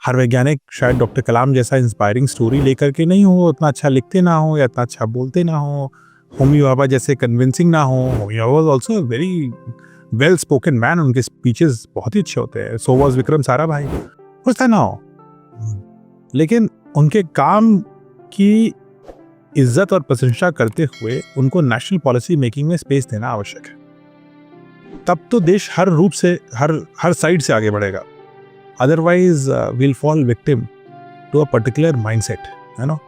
हर वैज्ञानिक शायद डॉक्टर कलाम जैसा इंस्पायरिंग स्टोरी लेकर के नहीं हो, उतना अच्छा लिखते ना हो या इतना अच्छा बोलते ना हो, होमी भाभा जैसे कन्विंसिंग ना हो। Homi Bhabha was also a very well spoken man, उनके स्पीचेस बहुत ही अच्छे होते हैं। सो वाज विक्रम साराभाई, कुछ था ना हो, लेकिन उनके काम की इज्जत और प्रशंसा करते हुए उनको नेशनल पॉलिसी मेकिंग में स्पेस देना आवश्यक है। तब तो देश हर रूप से हर साइड से आगे बढ़ेगा। Otherwise will fall victim to a particular mindset, है ना,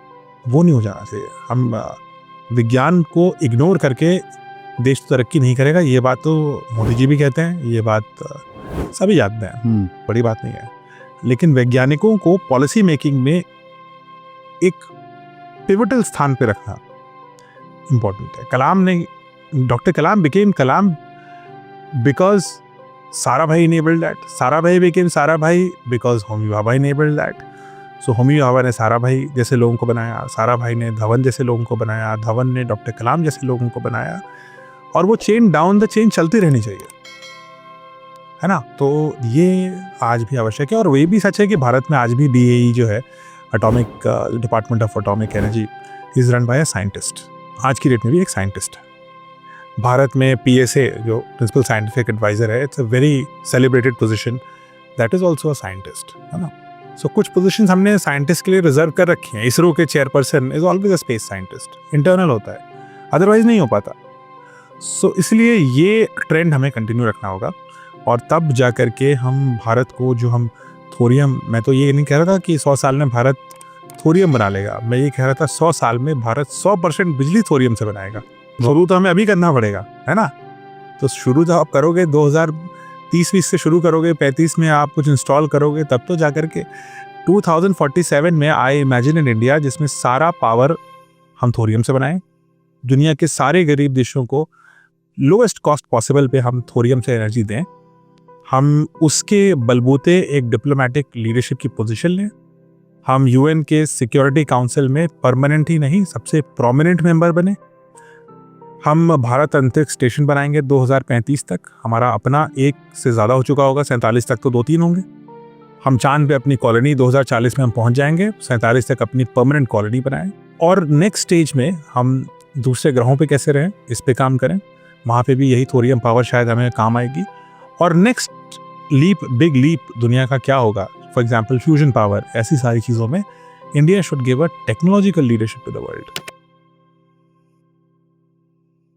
वो नहीं हो जाना चाहिए। हम विज्ञान को इग्नोर करके देश तरक्की नहीं करेगा, ये बात तो मोदी जी भी कहते हैं, ये बात सभी जानते हैं, बड़ी बात नहीं है। लेकिन वैज्ञानिकों को पॉलिसी मेकिंग में एक पिवटल स्थान पे रखना इम्पोर्टेंट है। कलाम ने, doctor Kalam became Kalam because Sarabhai enabled that. Sarabhai became Sarabhai because Homi Bhabha enabled that. So Homi Bhabha ने साराभाई जैसे लोगों को बनाया, साराभाई ने धवन जैसे लोगों को बनाया, धवन ने डॉक्टर कलाम जैसे लोगों को बनाया, और वो चेन डाउन द चेन चलती रहनी चाहिए, है ना। तो ये आज भी आवश्यक है। और ये भी सच है कि भारत में आज भी BAE जो है, atomic department of atomic energy, is run by a scientist. आज की डेट में भी एक साइंटिस्ट है। भारत में PSA जो प्रिंसिपल साइंटिफिक एडवाइजर है, it's a very celebrated position, that is also a scientist, है ना। सो कुछ पोजीशंस हमने साइंटिस्ट के लिए रिजर्व कर रखी हैं। इसरो के chairperson is always a space scientist, internal होता है, अदरवाइज नहीं हो पाता। सो इसलिए ये ट्रेंड हमें कंटिन्यू रखना होगा, और तब जा करके हम भारत को, जो हम थोरियम, मैं तो ये नहीं कह रहा था कि 100 साल में भारत थोरियम बना लेगा, मैं ये कह रहा था 100 साल में भारत 100% बिजली थोरियम से बनाएगा। शुरू तो हमें अभी करना पड़ेगा, है ना। तो शुरू जब आप करोगे 2030 से शुरू करोगे, 35 में आप कुछ इंस्टॉल करोगे, तब तो जाकर के 2047 में आई इमेजिन इन इंडिया जिसमें सारा पावर हम थोरियम से बनाएं, दुनिया के सारे गरीब देशों को लोएस्ट कॉस्ट पॉसिबल पे हम थोरियम से एनर्जी दें, हम उसके बलबूते एक डिप्लोमेटिक लीडरशिप की पोजीशन लें, हम UN के सिक्योरिटी काउंसिल में परमानेंट ही नहीं सबसे प्रोमिनेंट मेंबर बने, हम भारत अंतरिक्ष स्टेशन बनाएंगे 2035 तक, हमारा अपना एक से ज़्यादा हो चुका होगा, 47 तक तो 2-3 होंगे, हम चांद पे अपनी कॉलोनी 2040 में हम पहुंच जाएंगे, 47 तक अपनी परमानेंट कॉलोनी बनाएं, और नेक्स्ट स्टेज में हम दूसरे ग्रहों पे कैसे रहें इस पे काम करें, वहाँ पे भी यही थोरियम पावर शायद हमें काम आएगी। और नेक्स्ट लीप, बिग लीप दुनिया का क्या होगा, फॉर एग्जाम्पल फ्यूजन पावर, ऐसी सारी चीज़ों में India should give a technological leadership to the world.